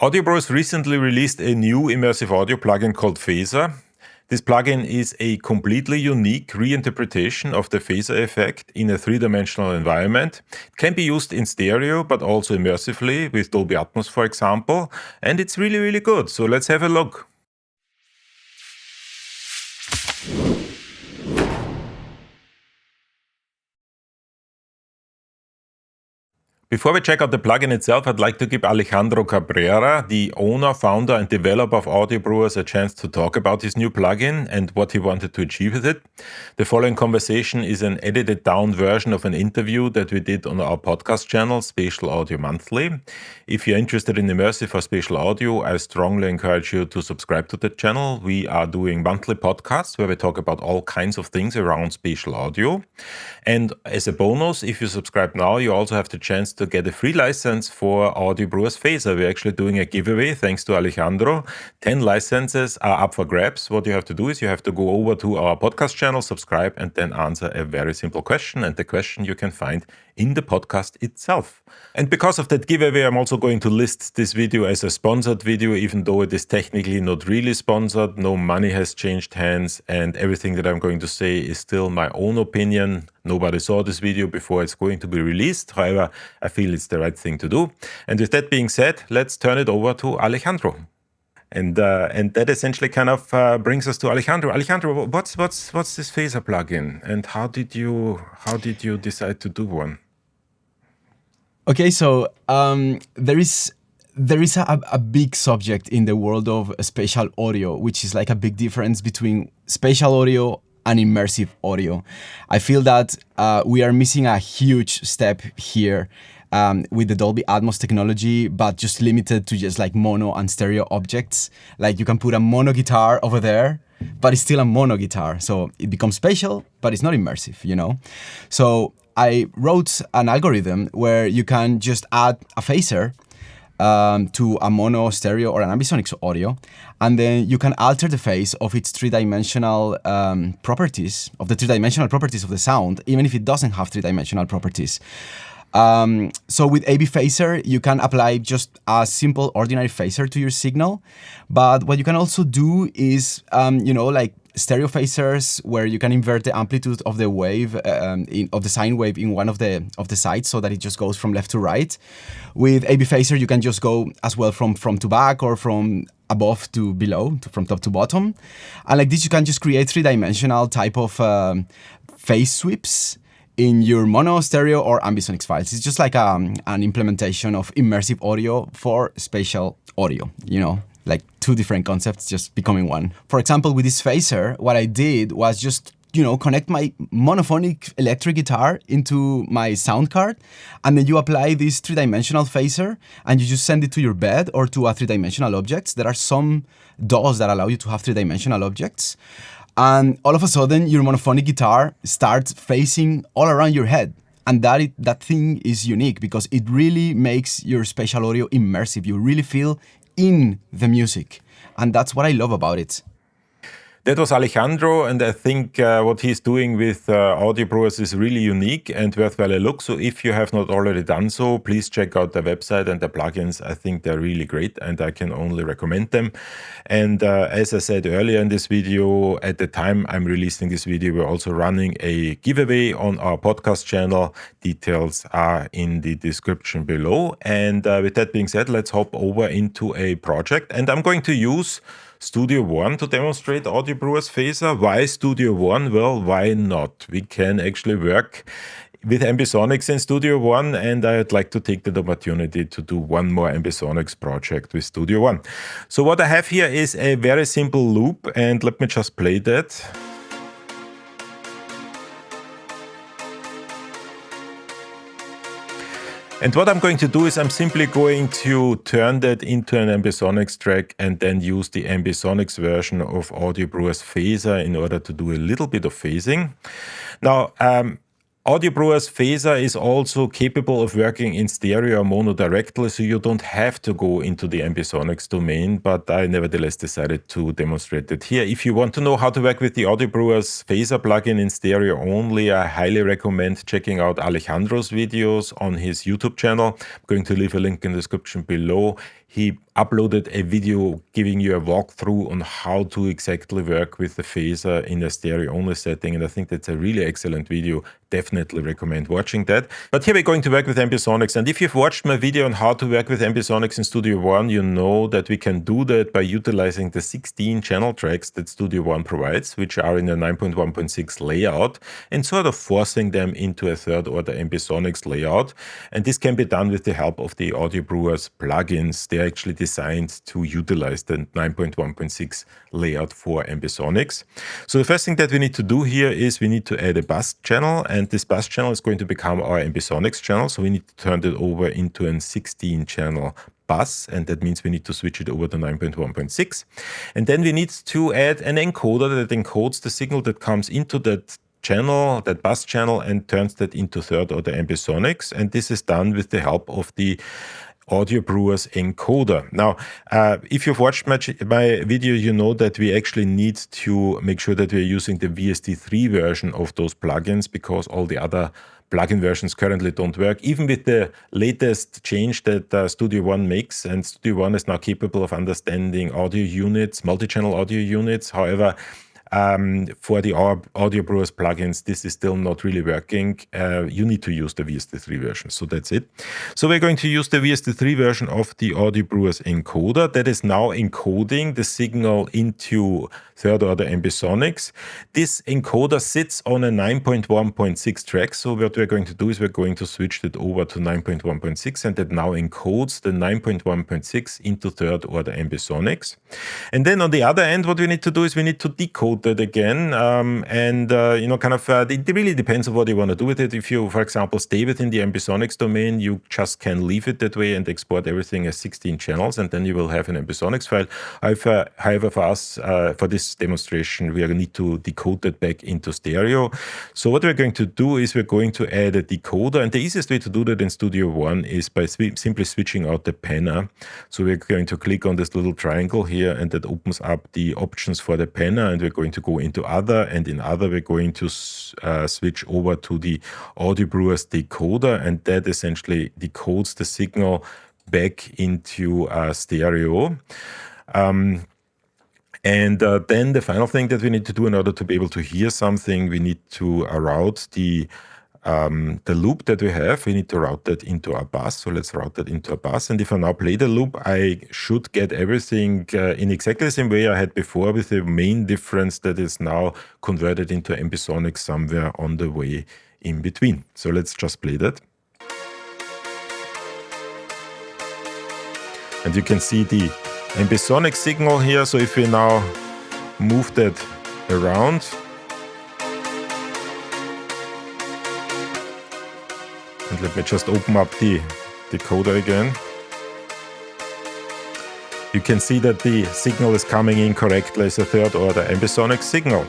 Audio Brewers recently released a new immersive audio plugin called Phaser. This plugin is a completely unique reinterpretation of the phaser effect in a three-dimensional environment. It can be used in stereo, but also immersively with Dolby Atmos, for example. And it's really, really good. So let's have a look. Before we check out the plugin itself, I'd like to give Alejandro Cabrera, the owner, founder, and developer of Audio Brewers, a chance to talk about his new plugin and what he wanted to achieve with it. The following conversation is an edited down version of an interview that we did on our podcast channel, Spatial Audio Monthly. If you're interested in immersive or spatial audio, I strongly encourage you to subscribe to the channel. We are doing monthly podcasts where we talk about all kinds of things around spatial audio. And as a bonus, if you subscribe now, you also have the chance to get a free license for Audio Brewers Phaser. We're actually doing a giveaway thanks to Alejandro. 10 licenses are up for grabs. What you have to do is you have to go over to our podcast channel, subscribe, and then answer a very simple question. And the question you can find in the podcast itself. And because of that giveaway, I'm also going to list this video as a sponsored video, even though it is technically not really sponsored. No money has changed hands, and everything that I'm going to say is still my own opinion. Nobody saw this video before it's going to be released. However, I feel it's the right thing to do. And with that being said, let's turn it over to Alejandro. And that essentially kind of brings us to Alejandro. Alejandro, what's this phaser plugin, and how did you decide to do one? Okay, so there is a big subject in the world of spatial audio, which is like a big difference between spatial audio and immersive audio. I feel that we are missing a huge step here with the Dolby Atmos technology, but just limited to just like mono and stereo objects. Like you can put a mono guitar over there, but it's still a mono guitar. So it becomes spatial, but it's not immersive, you know? So I wrote an algorithm where you can just add a phaser to a mono, stereo, or an Ambisonics audio, and then you can alter the phase of its three-dimensional properties, of the three-dimensional properties of the sound, even if it doesn't have three-dimensional properties. So with AB Phaser, you can apply just a simple ordinary phaser to your signal, but what you can also do is, like stereo phasers where you can invert the amplitude of the wave, of the sine wave in one of the sides so that it just goes from left to right. With AB Phaser, you can just go as well from to back or from above to below, from top to bottom. And like this, you can just create three-dimensional type of phase sweeps in your mono, stereo, or Ambisonics files. It's just like an implementation of immersive audio for spatial audio, like two different concepts just becoming one. For example, with this phaser, what I did was just, connect my monophonic electric guitar into my sound card, and then you apply this three-dimensional phaser, and you just send it to your bed or to a three-dimensional objects. There are some DAWs that allow you to have three-dimensional objects. And all of a sudden, your monophonic guitar starts phasing all around your head. And that thing is unique because it really makes your spatial audio immersive. You really feel in the music. And that's what I love about it. That was Alejandro, and I think what he's doing with Audio Brewers is really unique and worthwhile a look. So if you have not already done so, please check out the website and the plugins. I think they're really great and I can only recommend them. And as I said earlier in this video, at the time I'm releasing this video, we're also running a giveaway on our podcast channel. Details are in the description below. And with that being said, let's hop over into a project. And I'm going to use Studio One to demonstrate Audio Brewers Phaser. Why Studio One? Well, why not? We can actually work with Ambisonics in Studio One, and I'd like to take the opportunity to do one more Ambisonics project with Studio One. So what I have here is a very simple loop, and let me just play that. And what I'm going to do is I'm simply going to turn that into an Ambisonics track and then use the Ambisonics version of Audio Brewers Phaser in order to do a little bit of phasing. Now, Audio Brewers Phaser is also capable of working in stereo or mono directly, so you don't have to go into the Ambisonics domain, but I nevertheless decided to demonstrate it here. If you want to know how to work with the Audio Brewers Phaser plugin in stereo only, I highly recommend checking out Alejandro's videos on his YouTube channel. I'm going to leave a link in the description below. He uploaded a video giving you a walkthrough on how to exactly work with the phaser in a stereo-only setting, and I think that's a really excellent video. Definitely recommend watching that. But here we're going to work with Ambisonics, and if you've watched my video on how to work with Ambisonics in Studio One, you know that we can do that by utilizing the 16 channel tracks that Studio One provides, which are in a 9.1.6 layout, and sort of forcing them into a third-order Ambisonics layout. And this can be done with the help of the Audio Brewers plugins. They're actually designed to utilize the 9.1.6 layout for Ambisonics. So the first thing that we need to do here is we need to add a bus channel, and this bus channel is going to become our Ambisonics channel. So we need to turn it over into a 16 channel bus, and that means we need to switch it over to 9.1.6. And then we need to add an encoder that encodes the signal that comes into that channel, that bus channel, and turns that into third-order Ambisonics. And this is done with the help of the Audio Brewers encoder. Now, if you've watched my video, you know that we actually need to make sure that we're using the VST3 version of those plugins, because all the other plugin versions currently don't work, even with the latest change that Studio One makes. And Studio One is now capable of understanding audio units, multi-channel audio units. However, for the Audio Brewers plugins, this is still not really working. You need to use the VST3 version. So that's it. So we're going to use the VST3 version of the Audio Brewers encoder that is now encoding the signal into third-order Ambisonics. This encoder sits on a 9.1.6 track. So what we're going to do is we're going to switch it over to 9.1.6, and that now encodes the 9.1.6 into third-order Ambisonics. And then on the other end, what we need to do is we need to decode that again. It really depends on what you want to do with it. If you, for example, stay within the Ambisonics domain, you just can leave it that way and export everything as 16 channels, and then you will have an Ambisonics file. However, for us, for this demonstration, we need to decode that back into stereo. So what we're going to do is we're going to add a decoder, and the easiest way to do that in Studio One is by simply switching out the penner. So we're going to click on this little triangle here, and that opens up the options for the penner, and we're going to go into Other, and in Other we're going to switch over to the Audio Brewers decoder, and that essentially decodes the signal back into stereo. Then the final thing that we need to do in order to be able to hear something, we need to route the loop that we have. We need to route that into a bus. So let's route that into a bus. And if I now play the loop, I should get everything in exactly the same way I had before, with the main difference that is now converted into Ambisonics somewhere on the way in between. So let's just play that. And you can see the Ambisonic signal here. So if we now move that around, and let me just open up the decoder again, you can see that the signal is coming in correctly as a third-order Ambisonic signal.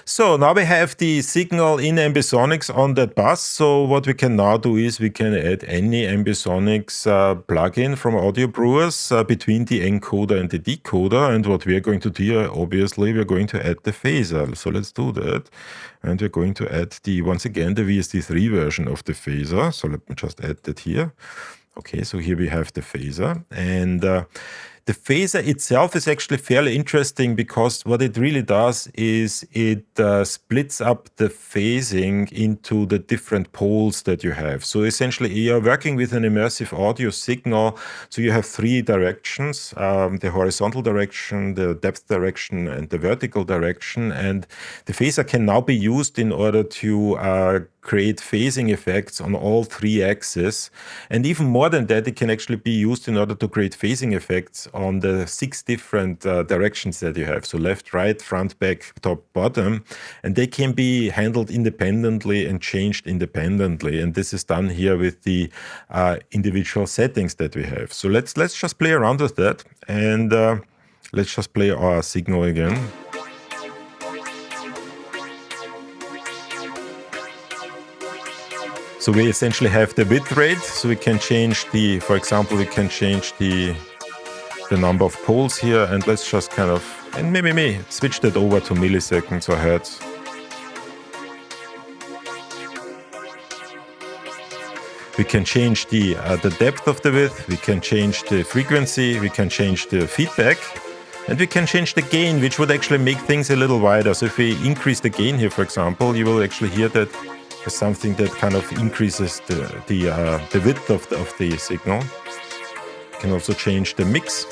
So now we have the signal in Ambisonics on that bus. So what we can now do is we can add any Ambisonics plugin from Audio Brewers between the encoder and the decoder. And what we are going to do here, obviously, we're going to add the phaser. So let's do that. And we're going to add once again, the VST3 version of the phaser. So let me just add that here. Okay, so here we have the phaser. And the phaser itself is actually fairly interesting, because what it really does is it splits up the phasing into the different poles that you have. So essentially you're working with an immersive audio signal. So you have three directions, the horizontal direction, the depth direction, and the vertical direction. And the phaser can now be used in order to create phasing effects on all three axes. And even more than that, it can actually be used in order to create phasing effects on the 6 different directions that you have. So left, right, front, back, top, bottom. And they can be handled independently and changed independently. And this is done here with the individual settings that we have. So let's just play around with that. And let's just play our signal again. So we essentially have the bit rate, so we can change for example, we can change the number of poles here, and let's just and maybe switch that over to milliseconds or hertz. We can change the depth of the width, we can change the frequency, we can change the feedback, and we can change the gain, which would actually make things a little wider. So if we increase the gain here, for example, you will actually hear that there's something that kind of increases the width of the signal. You can also change the mix.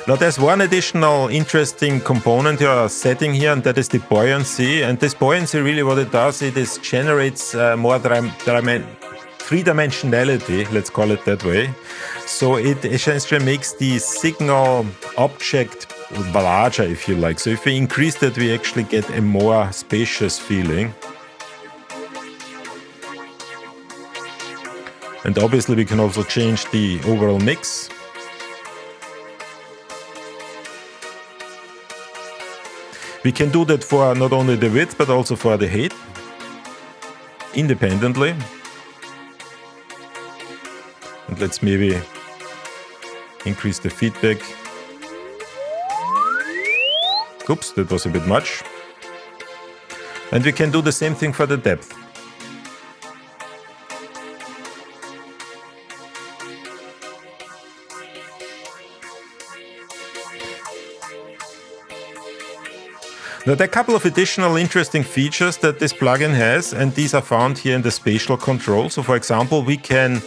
Now there's one additional interesting component or setting here, and that is the buoyancy. And this buoyancy, really what it does, it is generates more three-dimensionality, let's call it that way. So it essentially makes the signal object larger, if you like. So if we increase that, we actually get a more spacious feeling. And obviously we can also change the overall mix. We can do that for not only the width, but also for the height, independently. And let's maybe increase the feedback. Oops, that was a bit much. And we can do the same thing for the depth. Now, there are a couple of additional interesting features that this plugin has, and these are found here in the spatial control. So, for example, we can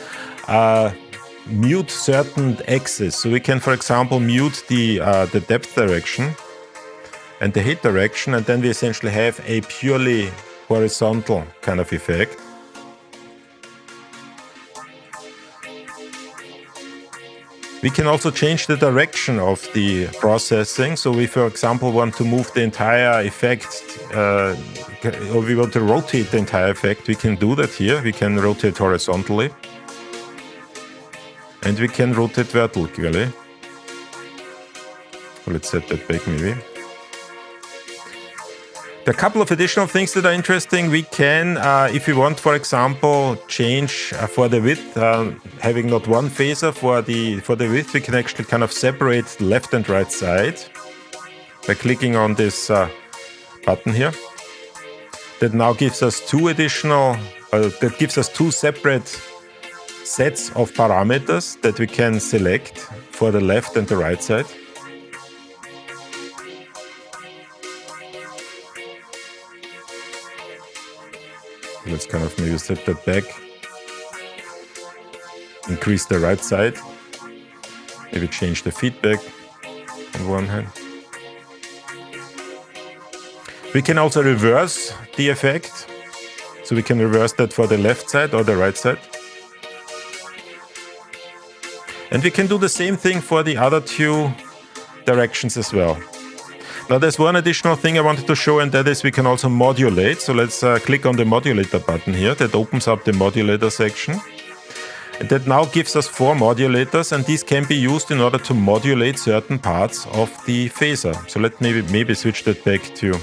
mute certain axes. So we can, for example, mute the depth direction and the height direction, and then we essentially have a purely horizontal kind of effect. We can also change the direction of the processing. So we, for example, want to move the entire effect, or we want to rotate the entire effect, we can do that here. We can rotate horizontally. And we can rotate vertically. Let's set that back maybe. There are a couple of additional things that are interesting. We can, if we want, for example, change for the width, having not one phaser for the width, we can actually kind of separate the left and right side by clicking on this button here. That now gives us two separate sets of parameters that we can select for the left and the right side. Let's kind of maybe set that back. Increase the right side. Maybe change the feedback on one hand. We can also reverse the effect. So we can reverse that for the left side or the right side. And we can do the same thing for the other two directions as well. Now there's one additional thing I wanted to show, and that is we can also modulate. So let's click on the modulator button here. That opens up the modulator section. And that now gives us 4 modulators, and these can be used in order to modulate certain parts of the phaser. So let's maybe switch that back to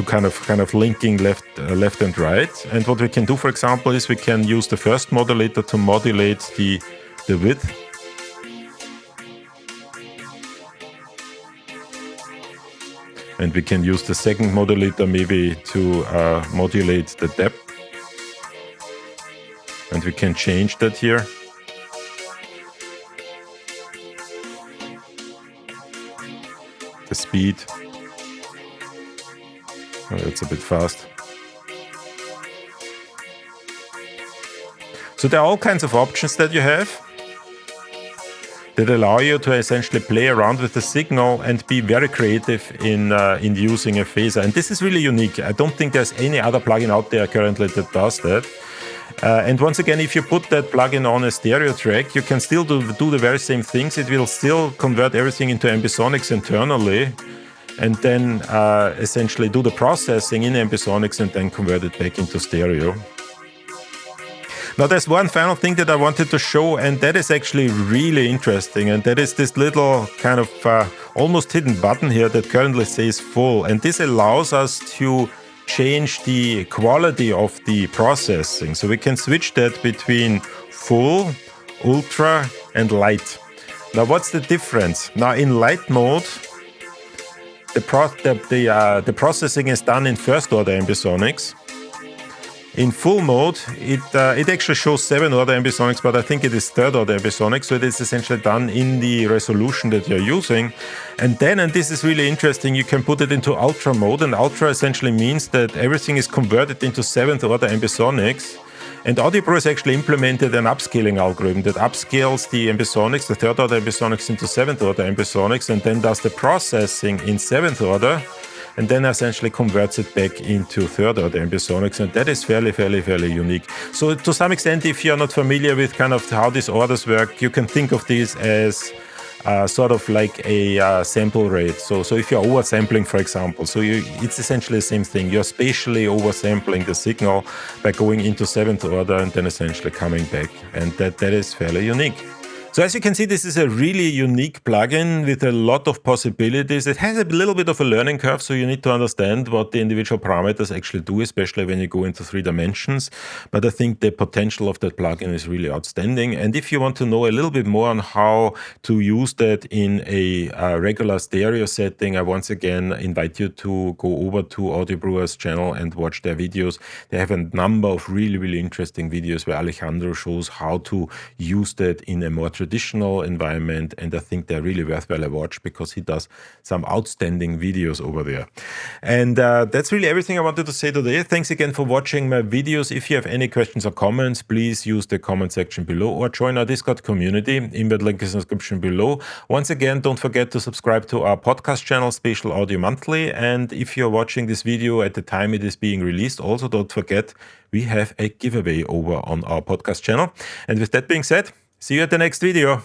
kind of linking left and right. And what we can do, for example, is we can use the first modulator to modulate the width. And we can use the second modulator maybe to modulate the depth. And we can change that here. The speed. Oh, that's a bit fast. So there are all kinds of options that you have that allow you to essentially play around with the signal and be very creative in using a phaser. And this is really unique. I don't think there's any other plugin out there currently that does that. And once again, if you put that plugin on a stereo track, you can still do the very same things. It will still convert everything into Ambisonics internally, and then essentially do the processing in Ambisonics and then convert it back into stereo. Now there's one final thing that I wanted to show, and that is actually really interesting, and that is this little kind of almost hidden button here that currently says full, and this allows us to change the quality of the processing. So we can switch that between full, ultra and light. Now what's the difference? Now in light mode, the processing is done in first order Ambisonics. In full mode, it actually shows 7-order Ambisonics, but I think it is 3rd-order Ambisonics, so it is essentially done in the resolution that you're using. And then, and this is really interesting, you can put it into ultra mode, and ultra essentially means that everything is converted into 7th-order Ambisonics. And Audio Brewers actually implemented an upscaling algorithm that upscales the Ambisonics, the 3rd-order Ambisonics, into 7th-order Ambisonics, and then does the processing in 7th order, and then essentially converts it back into 3rd-order Ambisonics, and that is fairly unique. So to some extent, if you're not familiar with kind of how these orders work, you can think of this as sort of like a sample rate. So if you're oversampling, for example, it's essentially the same thing. You're spatially oversampling the signal by going into 7th order and then essentially coming back, and that is fairly unique. So as you can see, this is a really unique plugin with a lot of possibilities. It has a little bit of a learning curve, so you need to understand what the individual parameters actually do, especially when you go into 3 dimensions. But I think the potential of that plugin is really outstanding. And if you want to know a little bit more on how to use that in a regular stereo setting, I once again invite you to go over to Audio Brewers channel and watch their videos. They have a number of really interesting videos where Alejandro shows how to use that in a more traditional environment, and I think they're really worthwhile a watch because he does some outstanding videos over there. And that's really everything I wanted to say today. Thanks again for watching my videos. If you have any questions or comments, please use the comment section below or join our Discord community. Embed link is in the description below. Once again, don't forget to subscribe to our podcast channel, Spatial Audio Monthly. And if you're watching this video at the time it is being released, also don't forget we have a giveaway over on our podcast channel. And with that being said, see you at the next video.